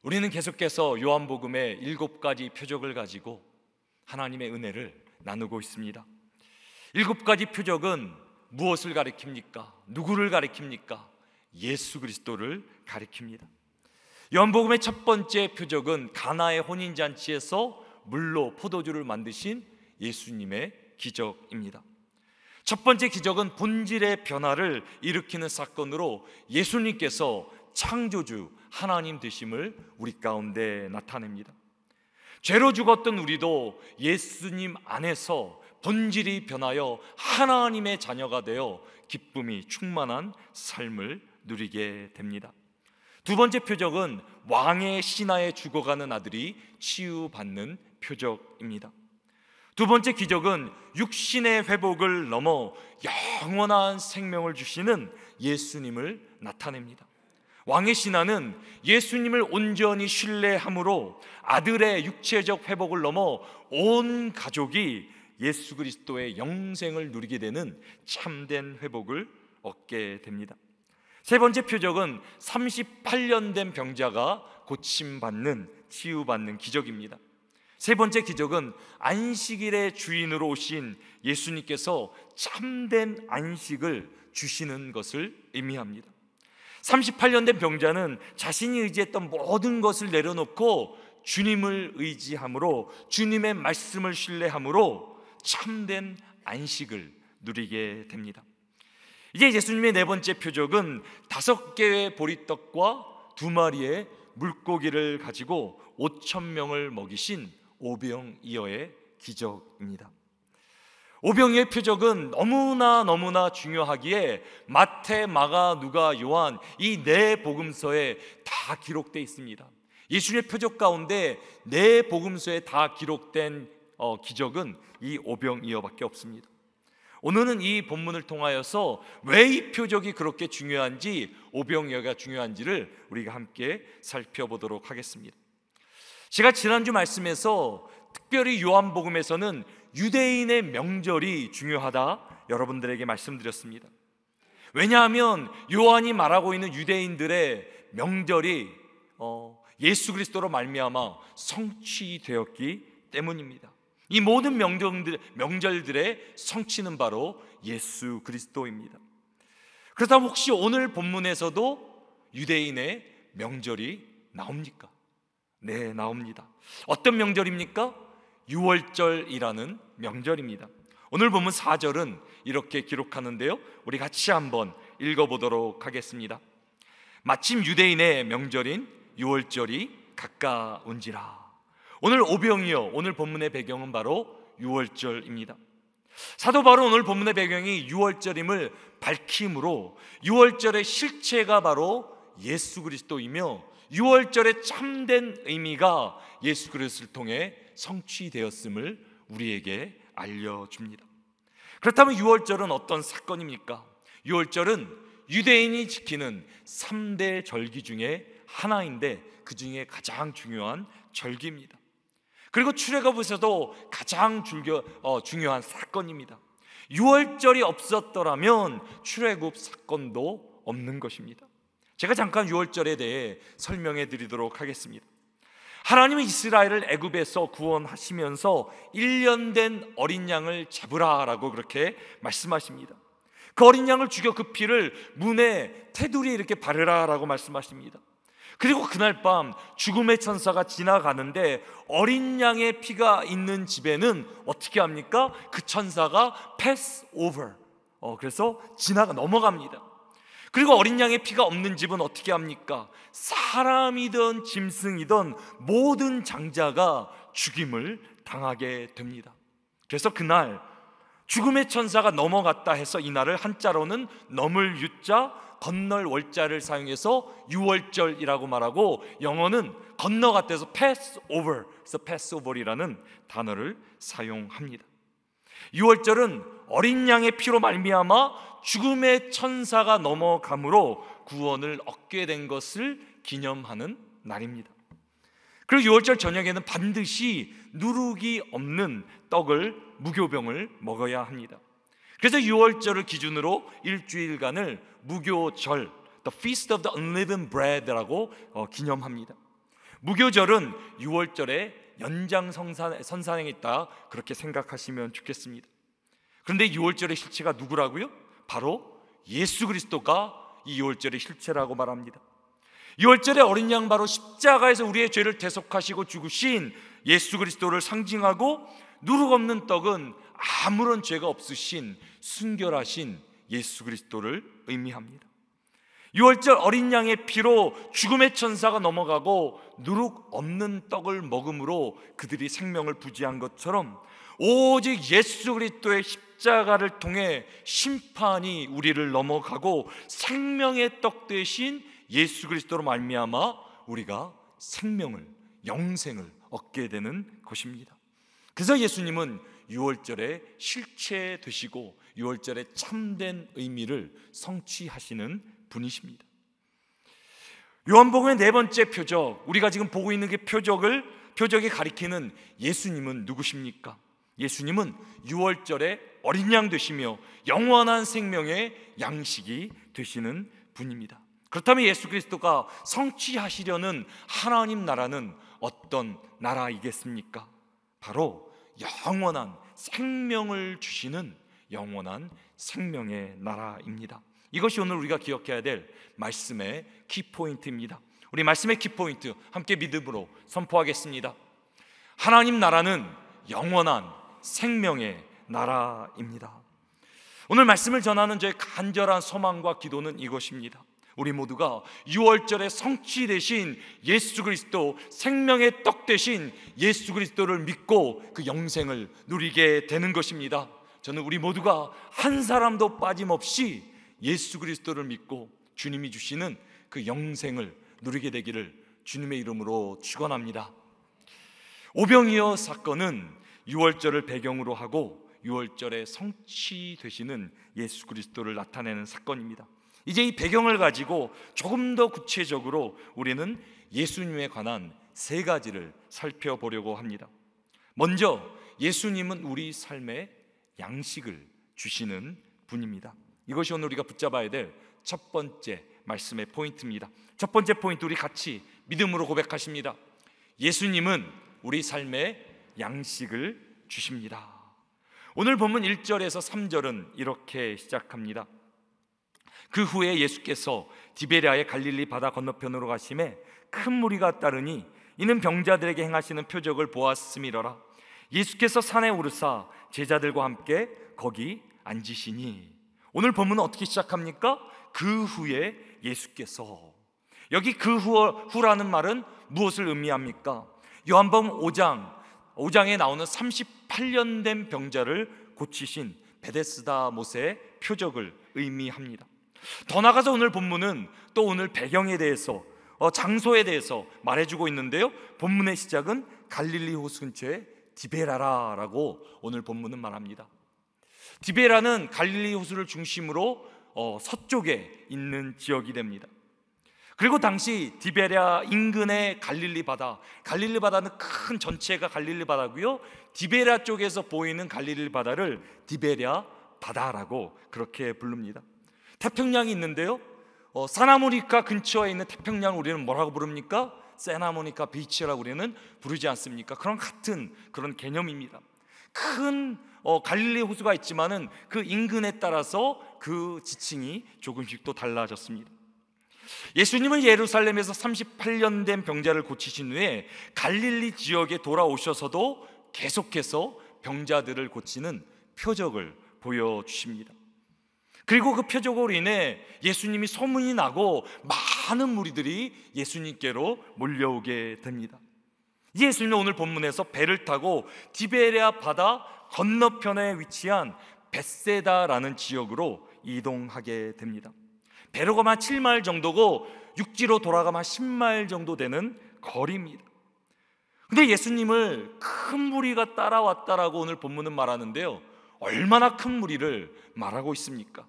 우리는 계속해서 요한복음의 7가지 표적을 가지고 하나님의 은혜를 나누고 있습니다. 7가지 표적은 무엇을 가리킵니까? 누구를 가리킵니까? 예수 그리스도를 가리킵니다. 요한복음의 첫 번째 표적은 가나의 혼인잔치에서 물로 포도주를 만드신 예수님의 기적입니다. 첫 번째 기적은 본질의 변화를 일으키는 사건으로 예수님께서 창조주 하나님 되심을 우리 가운데 나타냅니다. 죄로 죽었던 우리도 예수님 안에서 본질이 변하여 하나님의 자녀가 되어 기쁨이 충만한 삶을 누리게 됩니다. 두 번째 표적은 왕의 신하에 죽어가는 아들이 치유받는 표적입니다. 두 번째 기적은 육신의 회복을 넘어 영원한 생명을 주시는 예수님을 나타냅니다. 왕의 신하는 예수님을 온전히 신뢰함으로 아들의 육체적 회복을 넘어 온 가족이 예수 그리스도의 영생을 누리게 되는 참된 회복을 얻게 됩니다. 세 번째 표적은 38년 된 병자가 고침받는, 치유받는 기적입니다. 세 번째 기적은 안식일의 주인으로 오신 예수님께서 참된 안식을 주시는 것을 의미합니다. 38년 된 병자는 자신이 의지했던 모든 것을 내려놓고 주님을 의지함으로, 주님의 말씀을 신뢰함으로 참된 안식을 누리게 됩니다. 이제 예수님의 네 번째 표적은 5개의 보리떡과 2마리의 물고기를 가지고 5,000명을 먹이신 오병이어의 기적입니다. 오병이어의 표적은 너무나 중요하기에 마태, 마가, 누가, 요한 이 네 복음서에 다 기록되어 있습니다. 예수님의 표적 가운데 네 복음서에 다 기록된 기적은 이 오병이어밖에 없습니다. 오늘은 이 본문을 통하여서 왜 이 표적이 그렇게 중요한지, 오병이어가 중요한지를 우리가 함께 살펴보도록 하겠습니다. 제가 지난주 말씀에서 특별히 요한복음에서는 유대인의 명절이 중요하다 여러분들에게 말씀드렸습니다. 왜냐하면 요한이 말하고 있는 유대인들의 명절이 예수 그리스도로 말미암아 성취되었기 때문입니다. 이 모든 명절들의 성취는 바로 예수 그리스도입니다. 그렇다면 혹시 오늘 본문에서도 유대인의 명절이 나옵니까? 네, 나옵니다. 어떤 명절입니까? 유월절이라는 명절입니다. 오늘 본문 4절은 이렇게 기록하는데요, 우리 같이 한번 읽어보도록 하겠습니다. 마침 유대인의 명절인 유월절이 가까운지라. 오늘 오병이어, 오늘 본문의 배경은 바로 유월절입니다. 사도 바로 오늘 본문의 배경이 유월절임을 밝힘으로 유월절의 실체가 바로 예수 그리스도이며 유월절의 참된 의미가 예수 그리스도를 통해 성취되었음을 우리에게 알려줍니다. 그렇다면 유월절은 어떤 사건입니까? 유월절은 유대인이 지키는 3대 절기 중에 하나인데 그 중에 가장 중요한 절기입니다. 그리고 출애굽에서도 가장 중요한 사건입니다. 유월절이 없었더라면 출애굽 사건도 없는 것입니다. 제가 잠깐 유월절에 대해 설명해 드리도록 하겠습니다. 하나님은 이스라엘을 애굽에서 구원하시면서 1년 된 어린 양을 잡으라라고 그렇게 말씀하십니다. 그 어린 양을 죽여 그 피를 문에 테두리에 이렇게 바르라라고 말씀하십니다. 그리고 그날 밤 죽음의 천사가 지나가는데 어린 양의 피가 있는 집에는 어떻게 합니까? 그 천사가 pass over, 그래서 넘어갑니다. 그리고 어린 양의 피가 없는 집은 어떻게 합니까? 사람이든 짐승이든 모든 장자가 죽임을 당하게 됩니다. 그래서 그날 죽음의 천사가 넘어갔다 해서 이날을 한자로는 넘을 유자, 건널 월자를 사용해서 유월절이라고 말하고, 영어는 건너갔다 해서 pass over, 그래서 passover이라는 단어를 사용합니다. 유월절은 어린 양의 피로 말미암아 죽음의 천사가 넘어감으로 구원을 얻게 된 것을 기념하는 날입니다. 그리고 유월절 저녁에는 반드시 누룩이 없는 떡을, 무교병을 먹어야 합니다. 그래서 유월절을 기준으로 일주일간을 무교절, The Feast of the Unleavened Bread라고 기념합니다. 무교절은 6월절의 연장선상에 있다, 그렇게 생각하시면 좋겠습니다. 그런데 6월절의 실체가 누구라고요? 바로 예수 그리스도가 이 6월절의 실체라고 말합니다. 6월절의 어린 양, 바로 십자가에서 우리의 죄를 대속하시고 죽으신 예수 그리스도를 상징하고, 누룩 없는 떡은 아무런 죄가 없으신 순결하신 예수 그리스도를 의미합니다. 6월절 어린 양의 피로 죽음의 천사가 넘어가고 누룩 없는 떡을 먹음으로 그들이 생명을 부지한 것처럼, 오직 예수 그리스도의 십자가를 통해 심판이 우리를 넘어가고 생명의 떡 대신 예수 그리스도로 말미암아 우리가 생명을, 영생을 얻게 되는 것입니다. 그래서 예수님은 6월절의 실체 되시고 6월절의 참된 의미를 성취하시는 분이십니다. 요한복음의 네 번째 표적, 우리가 지금 보고 있는 그 표적이 가리키는 예수님은 누구십니까? 예수님은 6월절의 어린 양 되시며 영원한 생명의 양식이 되시는 분입니다. 그렇다면 예수 그리스도가 성취하시려는 하나님 나라는 어떤 나라이겠습니까? 바로 영원한 생명을 주시는 영원한 생명의 나라입니다. 이것이 오늘 우리가 기억해야 될 말씀의 키포인트입니다. 우리 말씀의 키포인트 함께 믿음으로 선포하겠습니다. 하나님 나라는 영원한 생명의 나라입니다. 오늘 말씀을 전하는 저의 간절한 소망과 기도는 이것입니다. 우리 모두가 6월절에 성취되신 예수 그리스도, 생명의 떡 되신 예수 그리스도를 믿고 그 영생을 누리게 되는 것입니다. 저는 우리 모두가 한 사람도 빠짐없이 예수 그리스도를 믿고 주님이 주시는 그 영생을 누리게 되기를 주님의 이름으로 축원합니다. 오병이어 사건은 6월절을 배경으로 하고 6월절에 성취되시는 예수 그리스도를 나타내는 사건입니다. 이제 이 배경을 가지고 조금 더 구체적으로 우리는 예수님에 관한 세 가지를 살펴보려고 합니다. 먼저 예수님은 우리 삶의 양식을 주시는 분입니다. 이것이 오늘 우리가 붙잡아야 될 첫 번째 말씀의 포인트입니다. 첫 번째 포인트, 우리 같이 믿음으로 고백하십니다. 예수님은 우리 삶의 양식을 주십니다. 오늘 본문 1절에서 3절은 이렇게 시작합니다. 그 후에 예수께서 디베랴의 갈릴리 바다 건너편으로 가심에 큰 무리가 따르니 이는 병자들에게 행하시는 표적을 보았음이러라. 예수께서 산에 오르사 제자들과 함께 거기 앉으시니. 오늘 본문은 어떻게 시작합니까? 그 후에 예수께서. 여기 그 후라는 말은 무엇을 의미합니까? 요한복음 5장에 나오는 38년 된 병자를 고치신 베데스다 못의 표적을 의미합니다. 더 나아가서 오늘 본문은 또 오늘 배경에 대해서, 장소에 대해서 말해주고 있는데요, 본문의 시작은 갈릴리 호수 근처의 디베라라고 오늘 본문은 말합니다. 디베라는 갈릴리 호수를 중심으로 서쪽에 있는 지역이 됩니다. 그리고 당시 디베랴 인근의 갈릴리 바다는 큰 전체가 갈릴리 바다고요, 디베랴 쪽에서 보이는 갈릴리 바다를 디베랴 바다라고 그렇게 부릅니다. 태평양이 있는데요, 사나모니카 근처에 있는 태평양을 우리는 뭐라고 부릅니까? 세나모니카 비치라고 우리는 부르지 않습니까? 같은 그런 개념입니다. 큰 갈릴리 호수가 있지만은 그 인근에 따라서 그 지칭이 조금씩 또 달라졌습니다. 예수님은 예루살렘에서 38년 된 병자를 고치신 후에 갈릴리 지역에 돌아오셔서도 계속해서 병자들을 고치는 표적을 보여주십니다. 그리고 그 표적으로 인해 예수님이 소문이 나고 많은 무리들이 예수님께로 몰려오게 됩니다. 예수님은 오늘 본문에서 배를 타고 디베랴 바다 건너편에 위치한 벳세다라는 지역으로 이동하게 됩니다. 배로 가면 7마일 정도고 육지로 돌아가면 10마일 정도 되는 거리입니다. 근데 예수님을 큰 무리가 따라왔다라고 오늘 본문은 말하는데요, 얼마나 큰 무리를 말하고 있습니까?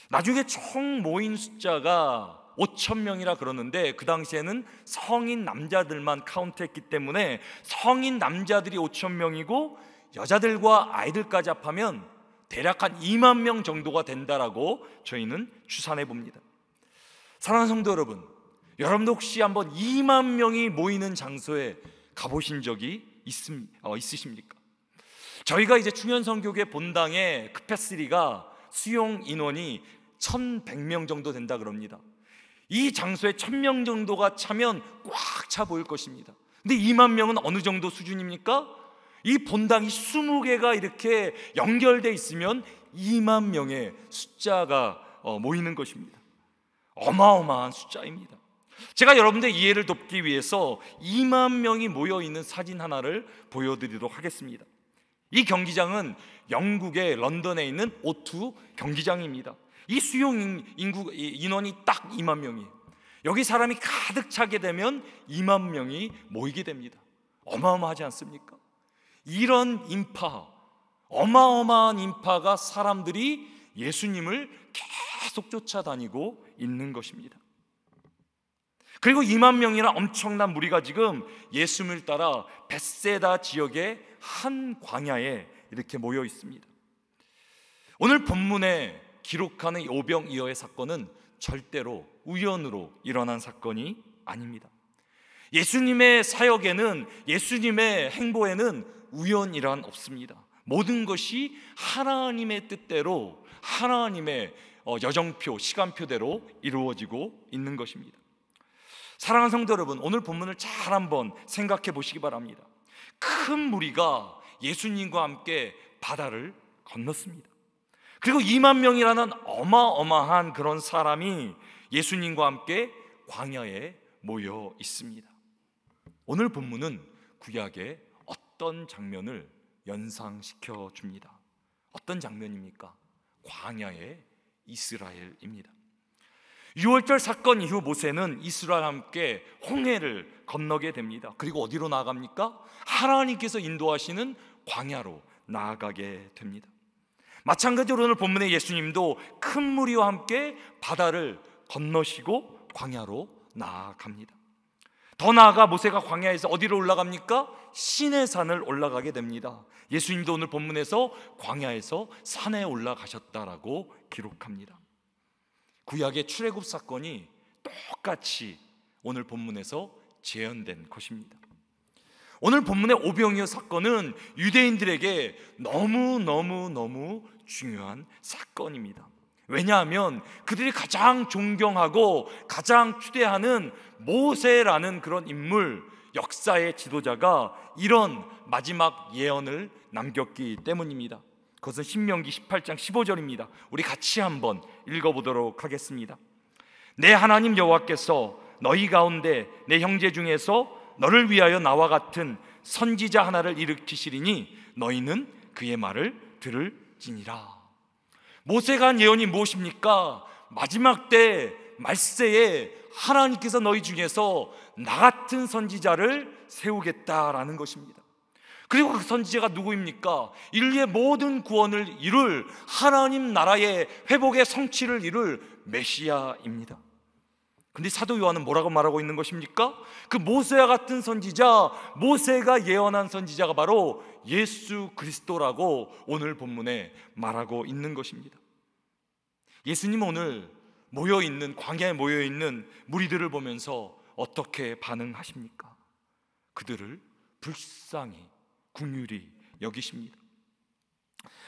나중에 총 모인 숫자가 5,000명이라 그러는데, 그 당시에는 성인 남자들만 카운트했기 때문에 성인 남자들이 5,000명이고 여자들과 아이들까지 합하면 대략 한 2만 명 정도가 된다라고 저희는 추산해 봅니다. 사랑하는 성도 여러분, 여러분도 혹시 한번 2만 명이 모이는 장소에 가보신 적이 있으십니까? 저희가 이제 충현선교회 본당의 크패시티가 수용 인원이 1,100명 정도 된다 그럽니다. 이 장소에 1,000명 정도가 차면 꽉 차 보일 것입니다. 근데 2만 명은 어느 정도 수준입니까? 이 본당이 20개가 이렇게 연결되어 있으면 2만 명의 숫자가 모이는 것입니다. 어마어마한 숫자입니다. 제가 여러분들의 이해를 돕기 위해서 2만 명이 모여있는 사진 하나를 보여드리도록 하겠습니다. 이 경기장은 영국의 런던에 있는 O2 경기장입니다. 이 수용 인원이 딱 2만 명이에요. 여기 사람이 가득 차게 되면 2만 명이 모이게 됩니다. 어마어마하지 않습니까? 이런 인파, 어마어마한 인파가 사람들이 예수님을 계속 쫓아다니고 있는 것입니다. 그리고 2만 명이나 엄청난 무리가 지금 예수님을 따라 벳세다 지역의 한 광야에 이렇게 모여 있습니다. 오늘 본문에 기록하는 오병이어의 사건은 절대로 우연으로 일어난 사건이 아닙니다. 예수님의 사역에는, 예수님의 행보에는 우연이란 없습니다. 모든 것이 하나님의 뜻대로, 하나님의 여정표, 시간표대로 이루어지고 있는 것입니다. 사랑하는 성도 여러분, 오늘 본문을 잘 한번 생각해 보시기 바랍니다. 큰 무리가 예수님과 함께 바다를 건넜습니다. 그리고 2만 명이라는 어마어마한 그런 사람이 예수님과 함께 광야에 모여 있습니다. 오늘 본문은 구약의 어떤 장면을 연상시켜 줍니다. 어떤 장면입니까? 광야의 이스라엘입니다. 6월절 사건 이후 모세는 이스라엘과 함께 홍해를 건너게 됩니다. 그리고 어디로 나아갑니까? 하나님께서 인도하시는 광야로 나아가게 됩니다. 마찬가지로 오늘 본문의 예수님도 큰 무리와 함께 바다를 건너시고 광야로 나아갑니다. 더 나아가 모세가 광야에서 어디로 올라갑니까? 시내산을 올라가게 됩니다. 예수님도 오늘 본문에서 광야에서 산에 올라가셨다라고 기록합니다. 구약의 출애굽 사건이 똑같이 오늘 본문에서 재현된 것입니다. 오늘 본문의 오병이어 사건은 유대인들에게 너무 중요한 사건입니다. 왜냐하면 그들이 가장 존경하고 가장 추대하는 모세라는 그런 인물, 역사의 지도자가 이런 마지막 예언을 남겼기 때문입니다. 그것은 신명기 18장 15절입니다. 우리 같이 한번 읽어보도록 하겠습니다. 내 하나님 여호와께서 너희 가운데 내 형제 중에서 너를 위하여 나와 같은 선지자 하나를 일으키시리니 너희는 그의 말을 들을지니라. 모세가 한 예언이 무엇입니까? 마지막 때 말세에 하나님께서 너희 중에서 나 같은 선지자를 세우겠다라는 것입니다. 그리고 그 선지자가 누구입니까? 인류의 모든 구원을 이룰, 하나님 나라의 회복의 성취를 이룰 메시아입니다. 근데 사도 요한은 뭐라고 말하고 있는 것입니까? 그 모세와 같은 선지자, 모세가 예언한 선지자가 바로 예수 그리스도라고 오늘 본문에 말하고 있는 것입니다. 예수님은 오늘 모여있는, 광야에 모여있는 무리들을 보면서 어떻게 반응하십니까? 그들을 불쌍히, 긍휼히 여기십니다.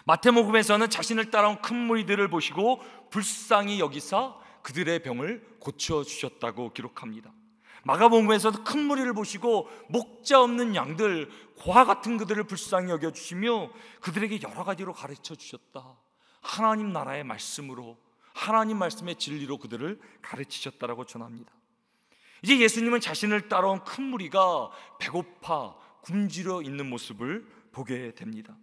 마태복음에서는 자신을 따라온 큰 무리들을 보시고 불쌍히 여기사 그들의 병을 고쳐주셨다고 기록합니다. 마가복음에서도 큰 무리를 보시고 목자 없는 양들, 고아 같은 그들을 불쌍히 여겨주시며 그들에게 여러 가지로 가르쳐 주셨다. 하나님 나라의 말씀으로, 하나님 말씀의 진리로 그들을 가르치셨다라고 전합니다. 이제 예수님은 자신을 따라온 큰 무리가 배고파 굶주려 있는 모습을 보게 됩니다.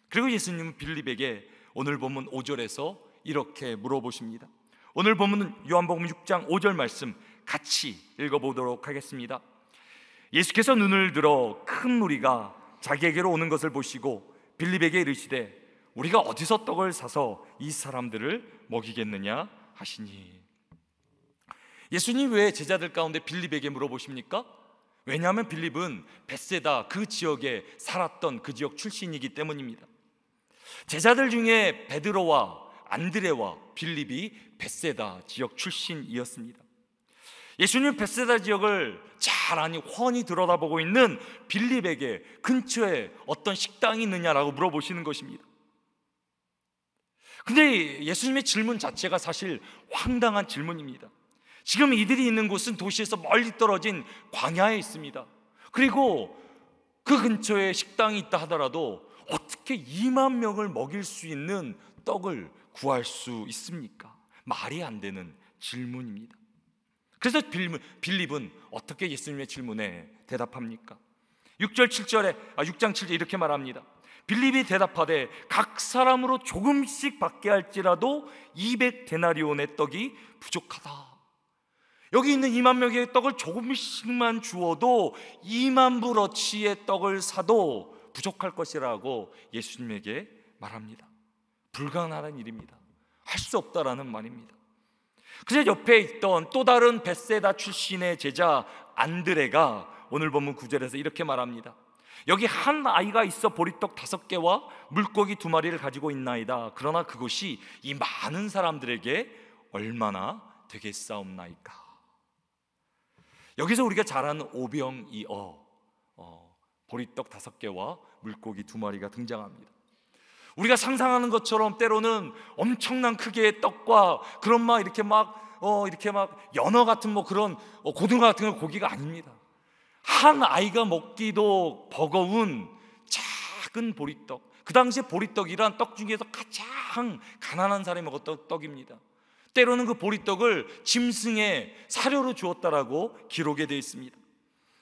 그리고 예수님은 빌립에게 오늘 본문 5절에서 이렇게 물어보십니다. 오늘 본문은 요한복음 6장 5절 말씀 같이 읽어보도록 하겠습니다. 예수께서 눈을 들어 큰 무리가 자기에게로 오는 것을 보시고 빌립에게 이르시되 우리가 어디서 떡을 사서 이 사람들을 먹이겠느냐 하시니. 예수님 왜 제자들 가운데 빌립에게 물어보십니까? 왜냐하면 빌립은 벳세다 그 지역에 살았던 그 지역 출신이기 때문입니다. 제자들 중에 베드로와 안드레와 빌립이 벳세다 지역 출신이었습니다. 예수님 벳세다 지역을 잘 아니 훤히 들여다보고 있는 빌립에게 근처에 어떤 식당이 있느냐라고 물어보시는 것입니다. 근데 예수님의 질문 자체가 사실 황당한 질문입니다. 지금 이들이 있는 곳은 도시에서 멀리 떨어진 광야에 있습니다. 그리고 그 근처에 식당이 있다 하더라도 어떻게 2만 명을 먹일 수 있는 떡을 구할 수 있습니까? 말이 안 되는 질문입니다. 그래서 빌립은 어떻게 예수님의 질문에 대답합니까? 6장 7절에 이렇게 말합니다. 빌립이 대답하되 각 사람으로 조금씩 받게 할지라도 200데나리온의 떡이 부족하다. 여기 있는 2만 명의 떡을 조금씩만 주어도 2만 불어치의 떡을 사도 부족할 것이라고 예수님에게 말합니다. 불가능한 일입니다. 할 수 없다라는 말입니다. 그래서 옆에 있던 또 다른 벳세다 출신의 제자 안드레가 오늘 본문 9절에서 이렇게 말합니다. 여기 한 아이가 있어 보리떡 5개와 물고기 2마리를 가지고 있나이다. 그러나 그것이 이 많은 사람들에게 얼마나 되겠사옵나이까. 여기서 우리가 잘 아는 오병이어, 보리떡 5개와 물고기 2마리가 등장합니다. 우리가 상상하는 것처럼 때로는 엄청난 크기의 떡과 그런 이렇게 연어 같은 그런 고등어 같은 고기가 아닙니다. 한 아이가 먹기도 버거운 작은 보리떡. 그 당시에 보리떡이란 떡 중에서 가장 가난한 사람이 먹었던 떡입니다. 때로는 그 보리떡을 짐승의 사료로 주었다라고 기록에 되어 있습니다.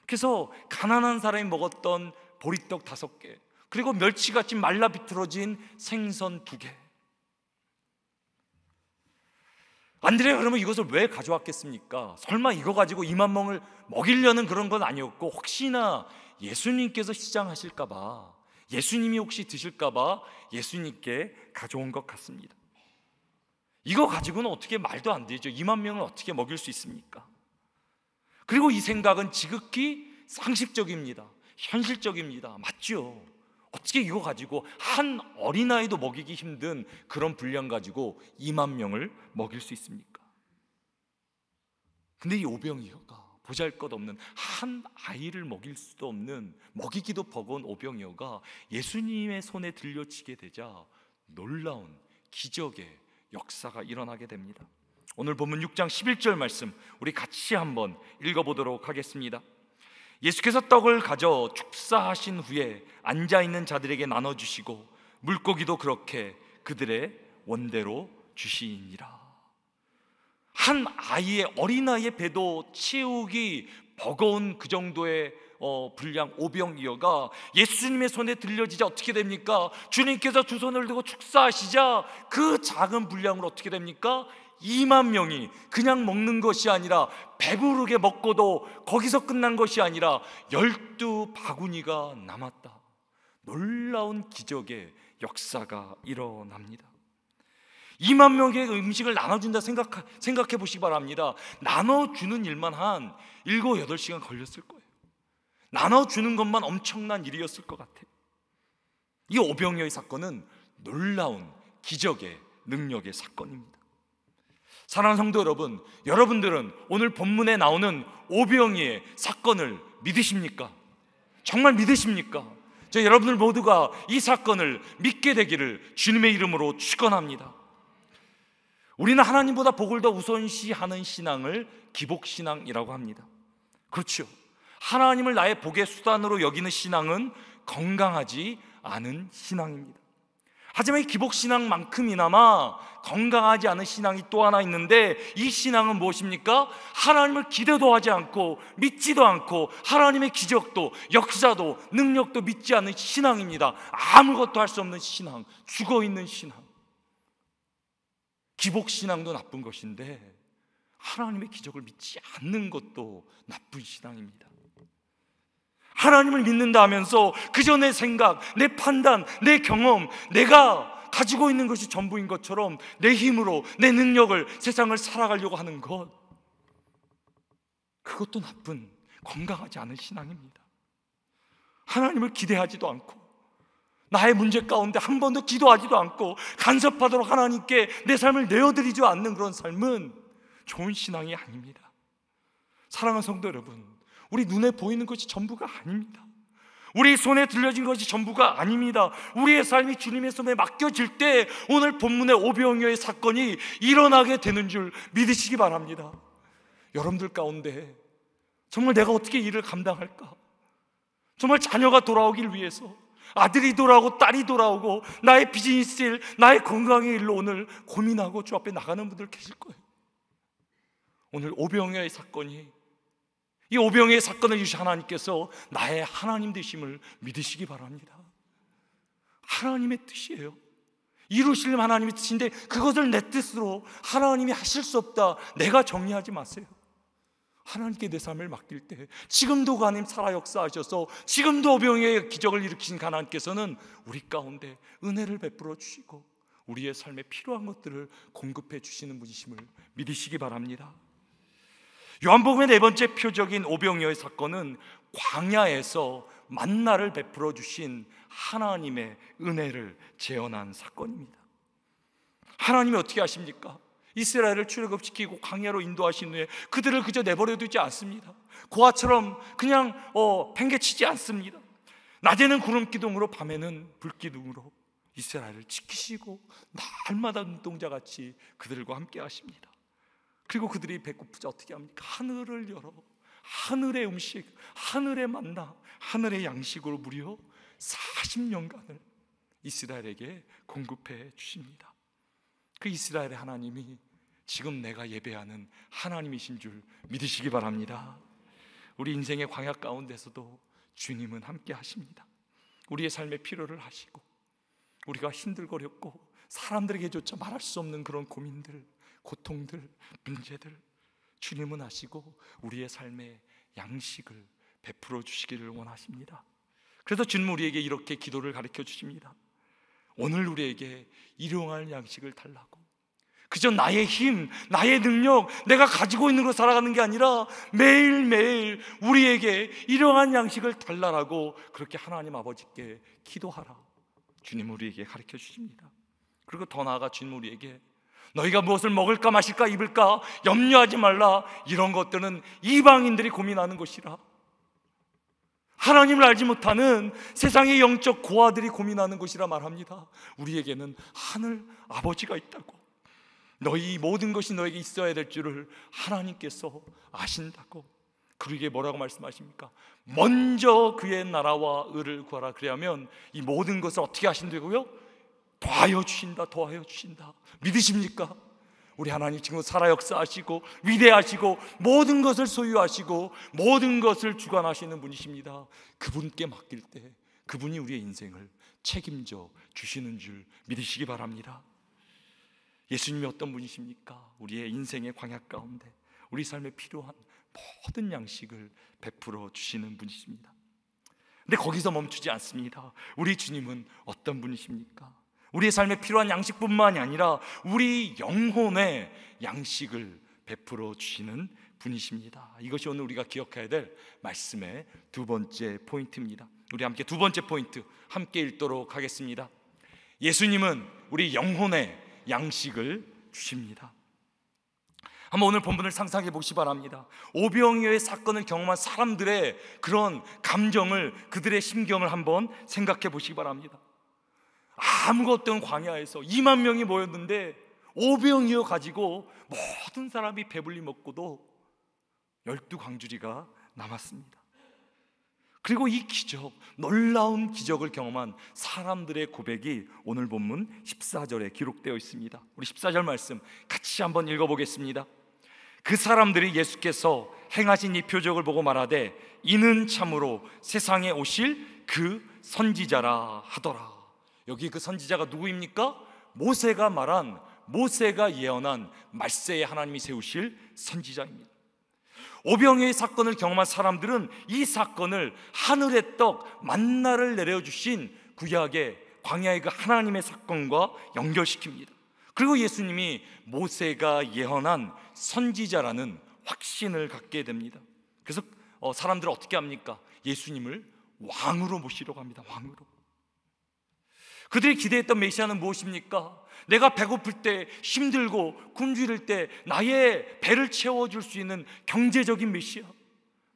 그래서 가난한 사람이 먹었던 보리떡 5개, 그리고 멸치같이 말라 비틀어진 생선 2개. 안드레가 그러면 이것을 왜 가져왔겠습니까? 설마 이거 가지고 2만 명을 먹이려는 그런 건 아니었고, 혹시나 예수님께서 시장하실까봐, 예수님이 혹시 드실까봐 예수님께 가져온 것 같습니다. 이거 가지고는 어떻게 말도 안 되죠. 2만 명을 어떻게 먹일 수 있습니까? 그리고 이 생각은 지극히 상식적입니다. 현실적입니다. 맞죠? 어떻게 이거 가지고 한 어린아이도 먹이기 힘든 그런 분량 가지고 2만 명을 먹일 수 있습니까? 근데 이 오병이어가, 보잘것없는 한 아이를 먹일 수도 없는, 먹이기도 버거운 오병이어가 예수님의 손에 들려지게 되자 놀라운 기적의 역사가 일어나게 됩니다. 오늘 본문 6장 11절 말씀 우리 같이 한번 읽어보도록 하겠습니다. 예수께서 떡을 가져 축사하신 후에 앉아있는 자들에게 나눠주시고 물고기도 그렇게 그들의 원대로 주시니라. 한 아이의, 어린아이의 배도 채우기 버거운 그 정도의 분량 오병이어가 예수님의 손에 들려지자 어떻게 됩니까? 주님께서 두 손을 들고 축사하시자 그 작은 분량으로 어떻게 됩니까? 2만 명이 그냥 먹는 것이 아니라 배부르게 먹고도 거기서 끝난 것이 아니라 12바구니가 남았다. 놀라운 기적의 역사가 일어납니다. 2만 명의 음식을 나눠준다 생각해 보시기 바랍니다. 나눠주는 일만 한 7, 8시간 걸렸을 거예요. 나눠주는 것만 엄청난 일이었을 것 같아요. 이 오병이어의 사건은 놀라운 기적의 능력의 사건입니다. 사랑하는 성도 여러분, 여러분들은 오늘 본문에 나오는 오병이어의 사건을 믿으십니까? 정말 믿으십니까? 여러분들 모두가 이 사건을 믿게 되기를 주님의 이름으로 축원합니다. 우리는 하나님보다 복을 더 우선시하는 신앙을 기복신앙이라고 합니다. 그렇죠. 하나님을 나의 복의 수단으로 여기는 신앙은 건강하지 않은 신앙입니다. 하지만 이 기복신앙만큼이나마 건강하지 않은 신앙이 또 하나 있는데, 이 신앙은 무엇입니까? 하나님을 기대도 하지 않고 믿지도 않고 하나님의 기적도 역사도 능력도 믿지 않는 신앙입니다. 아무것도 할 수 없는 신앙, 죽어있는 신앙. 기복신앙도 나쁜 것인데 하나님의 기적을 믿지 않는 것도 나쁜 신앙입니다. 하나님을 믿는다 하면서 그저 내 생각, 내 판단, 내 경험, 내가 가지고 있는 것이 전부인 것처럼 내 힘으로, 내 능력을, 세상을 살아가려고 하는 것, 그것도 나쁜, 건강하지 않은 신앙입니다. 하나님을 기대하지도 않고 나의 문제 가운데 한 번도 기도하지도 않고 간섭하도록 하나님께 내 삶을 내어드리지 않는 그런 삶은 좋은 신앙이 아닙니다. 사랑하는 성도 여러분, 우리 눈에 보이는 것이 전부가 아닙니다. 우리 손에 들려진 것이 전부가 아닙니다. 우리의 삶이 주님의 손에 맡겨질 때 오늘 본문의 오병이어의 사건이 일어나게 되는 줄 믿으시기 바랍니다. 여러분들 가운데 정말 내가 어떻게 일을 감당할까? 정말 자녀가 돌아오길 위해서, 아들이 돌아오고 딸이 돌아오고 나의 비즈니스 일, 나의 건강의 일로 오늘 고민하고 주 앞에 나가는 분들 계실 거예요. 오늘 오병이어의 사건이, 이 오병이어의 사건을 주신 하나님께서 나의 하나님 되심을 믿으시기 바랍니다. 하나님의 뜻이에요. 이루실 하나님의 뜻인데 그것을 내 뜻으로 하나님이 하실 수 없다, 내가 정리하지 마세요. 하나님께 내 삶을 맡길 때 지금도 하나님 살아 역사하셔서 지금도 오병이어의 기적을 일으키신 하나님께서는 우리 가운데 은혜를 베풀어 주시고 우리의 삶에 필요한 것들을 공급해 주시는 분이심을 믿으시기 바랍니다. 요한복음의 네 번째 표적인 오병이어의 사건은 광야에서 만나를 베풀어 주신 하나님의 은혜를 재현한 사건입니다. 하나님이 어떻게 하십니까? 이스라엘을 출애굽시키고 광야로 인도하신 후에 그들을 그저 내버려 두지 않습니다. 고아처럼 그냥 팽개치지 않습니다. 낮에는 구름 기둥으로 밤에는 불 기둥으로 이스라엘을 지키시고 날마다 눈동자같이 그들과 함께 하십니다. 그리고 그들이 배고프자 어떻게 합니까? 하늘을 열어 하늘의 음식, 하늘의 만나, 하늘의 양식으로 무려 40년간을 이스라엘에게 공급해 주십니다. 그 이스라엘의 하나님이 지금 내가 예배하는 하나님이신 줄 믿으시기 바랍니다. 우리 인생의 광야 가운데서도 주님은 함께 하십니다. 우리의 삶의 필요를 하시고 우리가 힘들거렸고 사람들에게조차 말할 수 없는 그런 고민들, 고통들, 문제들 주님은 아시고 우리의 삶의 양식을 베풀어 주시기를 원하십니다. 그래서 주님 우리에게 이렇게 기도를 가르쳐 주십니다. 오늘 우리에게 일용할 양식을 달라고. 그저 나의 힘, 나의 능력, 내가 가지고 있는 걸 살아가는 게 아니라 매일매일 우리에게 일용할 양식을 달라고 그렇게 하나님 아버지께 기도하라. 주님 우리에게 가르쳐 주십니다. 그리고 더 나아가 주님 우리에게 너희가 무엇을 먹을까 마실까 입을까 염려하지 말라. 이런 것들은 이방인들이 고민하는 것이라. 하나님을 알지 못하는 세상의 영적 고아들이 고민하는 것이라 말합니다. 우리에게는 하늘 아버지가 있다고, 너희 모든 것이 너에게 있어야 될 줄을 하나님께서 아신다고. 그에게 뭐라고 말씀하십니까? 먼저 그의 나라와 의를 구하라. 그래야면 이 모든 것을 어떻게 하신다고요? 더하여 주신다, 더하여 주신다. 믿으십니까? 우리 하나님 지금 살아 역사하시고 위대하시고 모든 것을 소유하시고 모든 것을 주관하시는 분이십니다. 그분께 맡길 때 그분이 우리의 인생을 책임져 주시는 줄 믿으시기 바랍니다. 예수님이 어떤 분이십니까? 우리의 인생의 광야 가운데 우리 삶에 필요한 모든 양식을 베풀어 주시는 분이십니다. 근데 거기서 멈추지 않습니다. 우리 주님은 어떤 분이십니까? 우리의 삶에 필요한 양식뿐만이 아니라 우리 영혼의 양식을 베풀어 주시는 분이십니다. 이것이 오늘 우리가 기억해야 될 말씀의 두 번째 포인트입니다. 우리 함께 두 번째 포인트 함께 읽도록 하겠습니다. 예수님은 우리 영혼의 양식을 주십니다. 한번 오늘 본문을 상상해 보시기 바랍니다. 오병이어의 사건을 경험한 사람들의 그런 감정을, 그들의 심경을 한번 생각해 보시기 바랍니다. 아무것도 없던 광야에서 2만 명이 모였는데 오병이어 가지고 모든 사람이 배불리 먹고도 12광주리가 남았습니다. 그리고 이 기적, 놀라운 기적을 경험한 사람들의 고백이 오늘 본문 14절에 기록되어 있습니다. 우리 14절 말씀 같이 한번 읽어보겠습니다. 그 사람들이 예수께서 행하신 이 표적을 보고 말하되 이는 참으로 세상에 오실 그 선지자라 하더라. 여기 그 선지자가 누구입니까? 모세가 예언한 말세에 하나님이 세우실 선지자입니다. 오병이어의 사건을 경험한 사람들은 이 사건을 하늘의 떡 만나를 내려주신 구약의 광야의 그 하나님의 사건과 연결시킵니다. 그리고 예수님이 모세가 예언한 선지자라는 확신을 갖게 됩니다. 그래서 사람들은 어떻게 합니까? 예수님을 왕으로 모시려고 합니다. 왕으로. 그들이 기대했던 메시아는 무엇입니까? 내가 배고플 때, 힘들고 굶주릴 때 나의 배를 채워줄 수 있는 경제적인 메시아,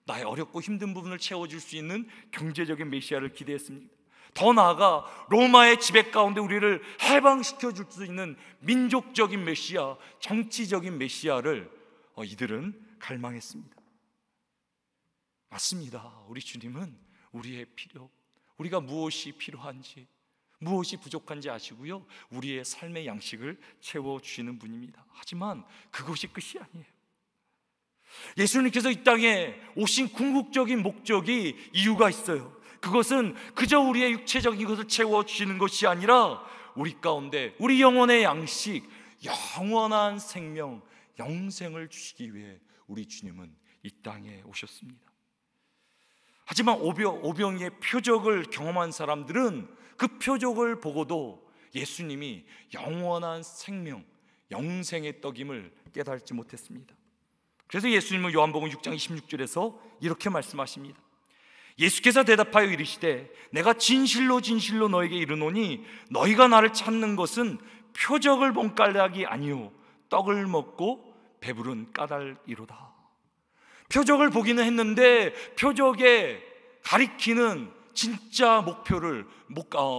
나의 어렵고 힘든 부분을 채워줄 수 있는 경제적인 메시아를 기대했습니다. 더 나아가 로마의 지배 가운데 우리를 해방시켜 줄 수 있는 민족적인 메시아, 정치적인 메시아를 이들은 갈망했습니다. 맞습니다. 우리 주님은 우리의 필요, 우리가 무엇이 필요한지, 무엇이 부족한지 아시고요, 우리의 삶의 양식을 채워주시는 분입니다. 하지만 그것이 끝이 아니에요. 예수님께서 이 땅에 오신 궁극적인 목적이 이유가 있어요. 그것은 그저 우리의 육체적인 것을 채워주시는 것이 아니라 우리 가운데 우리 영혼의 양식, 영원한 생명, 영생을 주시기 위해 우리 주님은 이 땅에 오셨습니다. 하지만 오병이의 표적을 경험한 사람들은 그 표적을 보고도 예수님이 영원한 생명, 영생의 떡임을 깨달지 못했습니다. 그래서 예수님은 요한복음 6장 26절에서 이렇게 말씀하십니다. 예수께서 대답하여 이르시되 내가 진실로 진실로 너에게 이르노니 너희가 나를 찾는 것은 표적을 본 까닭이 아니요 떡을 먹고 배부른 까닭이로다. 표적을 보기는 했는데 표적에 가리키는 진짜 목표를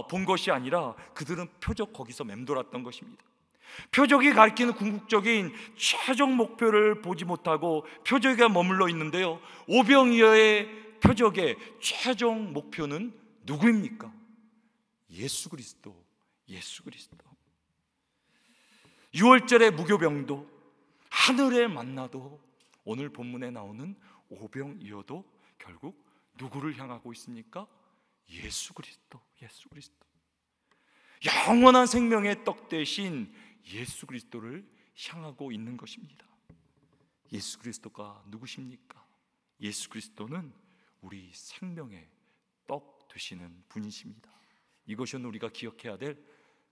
본 것이 아니라 그들은 표적 거기서 맴돌았던 것입니다. 표적이 가리키는 궁극적인 최종 목표를 보지 못하고 표적에 머물러 있는데요, 오병이어의 표적의 최종 목표는 누구입니까? 예수 그리스도, 예수 그리스도. 6월절의 무교병도, 하늘의 만나도, 오늘 본문에 나오는 오병이어도 결국 누구를 향하고 있습니까? 예수 그리스도, 예수 그리스도. 영원한 생명의 떡 대신 예수 그리스도를 향하고 있는 것입니다. 예수 그리스도가 누구십니까? 예수 그리스도는 우리 생명의 떡 되시는 분이십니다. 이것은 우리가 기억해야 될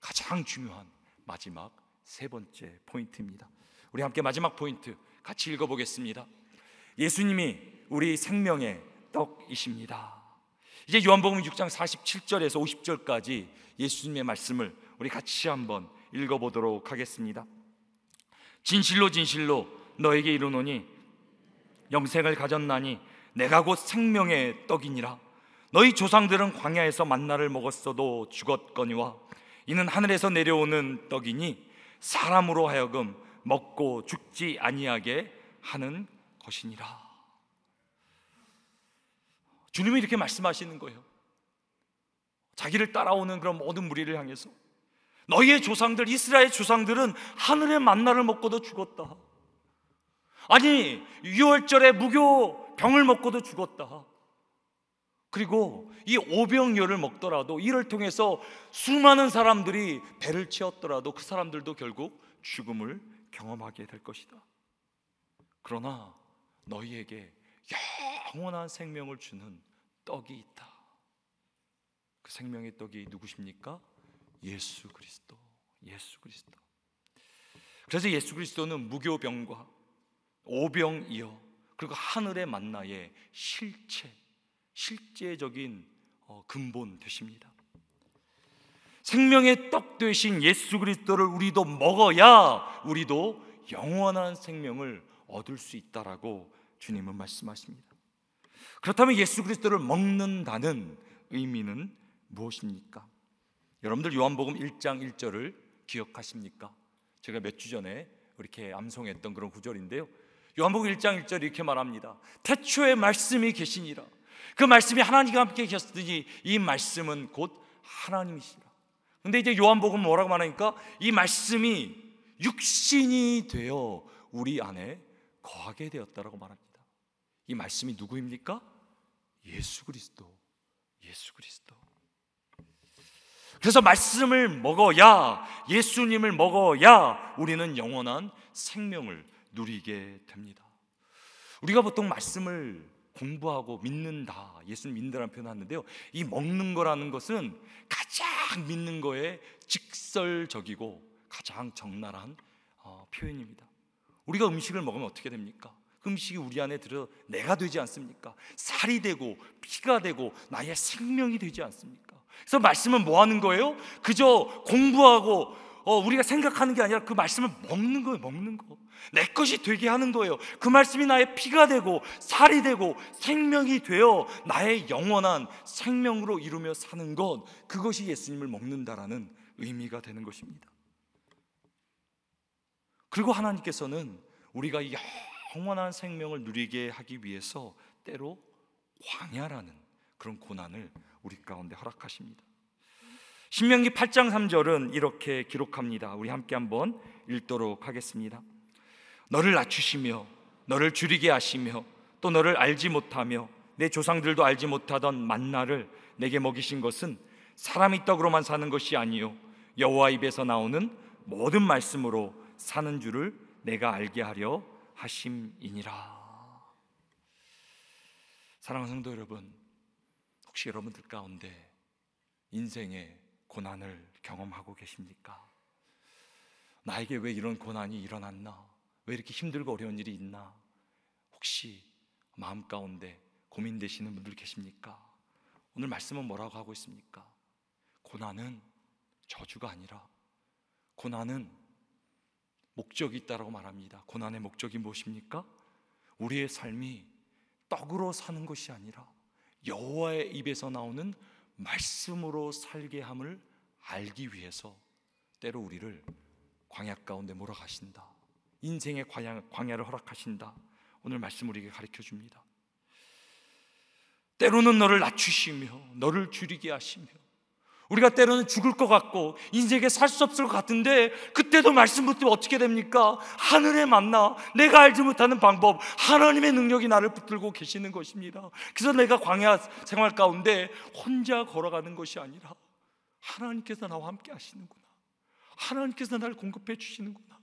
가장 중요한 마지막 세 번째 포인트입니다. 우리 함께 마지막 포인트 같이 읽어보겠습니다. 예수님이 우리 생명의 떡이십니다. 이제 요한복음 6장 47절에서 50절까지 예수님의 말씀을 우리 같이 한번 읽어보도록 하겠습니다. 진실로 진실로 너에게 이르노니 영생을 가졌나니 내가 곧 생명의 떡이니라. 너희 조상들은 광야에서 만나를 먹었어도 죽었거니와 이는 하늘에서 내려오는 떡이니 사람으로 하여금 먹고 죽지 아니하게 하는 것이니라. 주님이 이렇게 말씀하시는 거예요. 자기를 따라오는 그런 모든 무리를 향해서 너희의 조상들, 이스라엘 조상들은 하늘의 만나를 먹고도 죽었다. 아니, 유월절에 무교 병을 먹고도 죽었다. 그리고 이 오병이어를 먹더라도 이를 통해서 수많은 사람들이 배를 채웠더라도 그 사람들도 결국 죽음을 경험하게 될 것이다. 그러나 너희에게 영원한 생명을 주는 떡이 있다. 그 생명의 떡이 누구십니까? 예수 그리스도, 예수 그리스도. 그래서 예수 그리스도는 무교병과 오병이어 그리고 하늘의 만나의 실제적인 근본 되십니다. 생명의 떡 되신 예수 그리스도를 우리도 먹어야 우리도 영원한 생명을 얻을 수 있다라고 주님은 말씀하십니다. 그렇다면 예수 그리스도를 먹는다는 의미는 무엇입니까? 여러분들 요한복음 1장 1절을 기억하십니까? 제가 몇 주 전에 이렇게 암송했던 그런 구절인데요, 요한복음 1장 1절이 이렇게 말합니다. 태초에 말씀이 계시니라. 그 말씀이 하나님과 함께 계셨으니 이 말씀은 곧 하나님이시라. 근데 이제 요한복음 뭐라고 말하니까 이 말씀이 육신이 되어 우리 안에 거하게 되었다라고 말합니다. 이 말씀이 누구입니까? 예수 그리스도, 예수 그리스도. 그래서 말씀을 먹어야, 예수님을 먹어야 우리는 영원한 생명을 누리게 됩니다. 우리가 보통 말씀을 공부하고 믿는다, 예수님 믿는다라는 표현을 하는데요, 이 먹는 거라는 것은 가장 믿는 거에 직설적이고 가장 적나라한 표현입니다. 우리가 음식을 먹으면 어떻게 됩니까? 그 음식이 우리 안에 들어 내가 되지 않습니까? 살이 되고 피가 되고 나의 생명이 되지 않습니까? 그래서 말씀은 뭐 하는 거예요? 그저 공부하고 우리가 생각하는 게 아니라 그 말씀을 먹는 거예요. 먹는 거. 내 것이 되게 하는 거예요. 그 말씀이 나의 피가 되고 살이 되고 생명이 되어 나의 영원한 생명으로 이루며 사는 것, 그것이 예수님을 먹는다라는 의미가 되는 것입니다. 그리고 하나님께서는 우리가 이 영원한 생명을 누리게 하기 위해서 때로 광야라는 그런 고난을 우리 가운데 허락하십니다. 신명기 8장 3절은 이렇게 기록합니다. 우리 함께 한번 읽도록 하겠습니다. 너를 낮추시며 너를 줄이게 하시며 또 너를 알지 못하며 내 조상들도 알지 못하던 만나를 내게 먹이신 것은 사람의 떡으로만 사는 것이 아니요 여호와 입에서 나오는 모든 말씀으로 사는 줄을 내가 알게 하려 하심이니라. 사랑하는 성도 여러분, 혹시 여러분들 가운데 인생의 고난을 경험하고 계십니까? 나에게 왜 이런 고난이 일어났나? 왜 이렇게 힘들고 어려운 일이 있나? 혹시 마음 가운데 고민되시는 분들 계십니까? 오늘 말씀은 뭐라고 하고 있습니까? 고난은 저주가 아니라 고난은 목적이 있다라고 말합니다. 고난의 목적이 무엇입니까? 우리의 삶이 떡으로 사는 것이 아니라 여호와의 입에서 나오는 말씀으로 살게 함을 알기 위해서 때로 우리를 광야 가운데 몰아가신다. 인생의 광야를 허락하신다. 오늘 말씀 우리에게 가르쳐 줍니다. 때로는 너를 낮추시며 너를 줄이게 하시며, 우리가 때로는 죽을 것 같고 인생에 살 수 없을 것 같은데 그때도 말씀 붙들면 어떻게 됩니까? 하늘의 만나, 내가 알지 못하는 방법, 하나님의 능력이 나를 붙들고 계시는 것입니다. 그래서 내가 광야 생활 가운데 혼자 걸어가는 것이 아니라 하나님께서 나와 함께 하시는구나, 하나님께서 나를 공급해 주시는구나,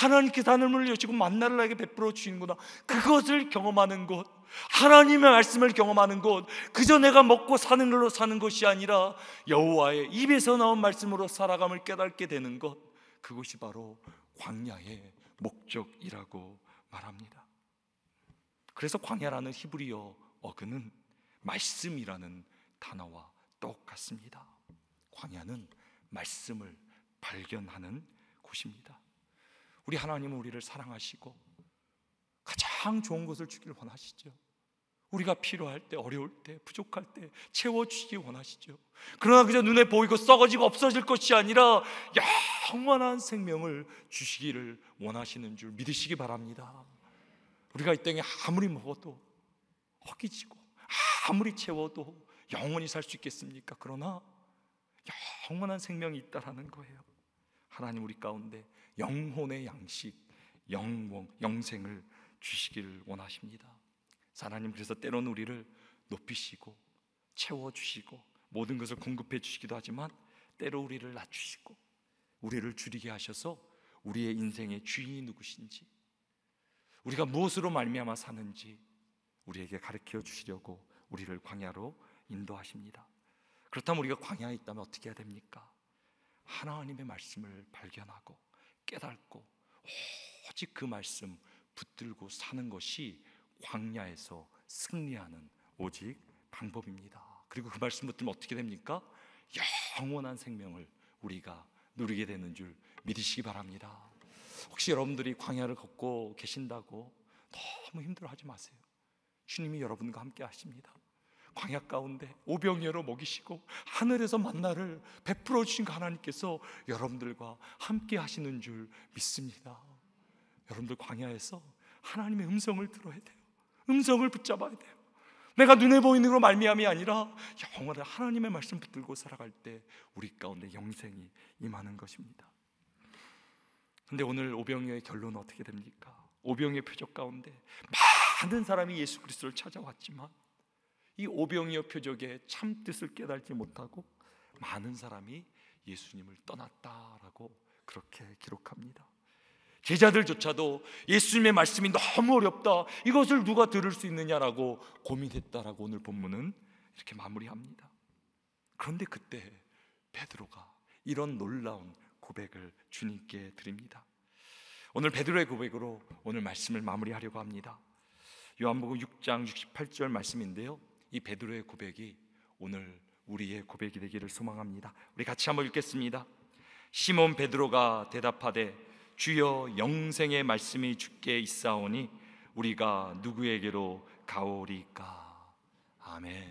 하나님께서 하늘을 여시고 만나를 나에게 베풀어 주시는구나, 그것을 경험하는 것, 하나님의 말씀을 경험하는 것, 그저 내가 먹고 사는 걸로 사는 것이 아니라 여호와의 입에서 나온 말씀으로 살아감을 깨닫게 되는 것, 그것이 바로 광야의 목적이라고 말합니다. 그래서 광야라는 히브리어 어근은 말씀이라는 단어와 똑같습니다. 광야는 말씀을 발견하는 곳입니다. 우리 하나님은 우리를 사랑하시고 가장 좋은 것을 주기를 원하시죠. 우리가 필요할 때, 어려울 때, 부족할 때 채워주시기 원하시죠. 그러나 그저 눈에 보이고 썩어지고 없어질 것이 아니라 영원한 생명을 주시기를 원하시는 줄 믿으시기 바랍니다. 우리가 이 땅에 아무리 먹어도 허기지고 아무리 채워도 영원히 살 수 있겠습니까? 그러나 영원한 생명이 있다라는 거예요. 하나님 우리 가운데 영혼의 양식, 영생을 주시기를 원하십니다. 하나님 그래서 때로는 우리를 높이시고 채워주시고 모든 것을 공급해 주시기도 하지만 때로 우리를 낮추시고 우리를 줄이게 하셔서 우리의 인생의 주인이 누구신지, 우리가 무엇으로 말미암아 사는지 우리에게 가르쳐 주시려고 우리를 광야로 인도하십니다. 그렇다면 우리가 광야에 있다면 어떻게 해야 됩니까? 하나님의 말씀을 발견하고 깨닫고 오직 그 말씀 붙들고 사는 것이 광야에서 승리하는 오직 방법입니다. 그리고 그 말씀 붙들면 어떻게 됩니까? 영원한 생명을 우리가 누리게 되는 줄 믿으시기 바랍니다. 혹시 여러분들이 광야를 걷고 계신다고 너무 힘들어하지 마세요. 주님이 여러분과 함께 하십니다. 광야 가운데 오병이어로 먹이시고 하늘에서 만나를 베풀어 주신 하나님께서 여러분들과 함께 하시는 줄 믿습니다. 여러분들 광야에서 하나님의 음성을 들어야 돼요. 음성을 붙잡아야 돼요. 내가 눈에 보이는 걸로 말미암이 아니라 영원한 하나님의 말씀 붙들고 살아갈 때 우리 가운데 영생이 임하는 것입니다. 그런데 오늘 오병이어의 결론은 어떻게 됩니까? 오병이어 표적 가운데 많은 사람이 예수 그리스도를 찾아왔지만 이 오병이어 표적의 참 뜻을 깨닫지 못하고 많은 사람이 예수님을 떠났다라고 그렇게 기록합니다. 제자들조차도 예수님의 말씀이 너무 어렵다, 이것을 누가 들을 수 있느냐라고 고민했다라고 오늘 본문은 이렇게 마무리합니다. 그런데 그때 베드로가 이런 놀라운 고백을 주님께 드립니다. 오늘 베드로의 고백으로 오늘 말씀을 마무리하려고 합니다. 요한복음 6장 68절 말씀인데요, 이 베드로의 고백이 오늘 우리의 고백이 되기를 소망합니다. 우리 같이 한번 읽겠습니다. 시몬 베드로가 대답하되 주여 영생의 말씀이 주께 있사오니 우리가 누구에게로 가오리까. 아멘.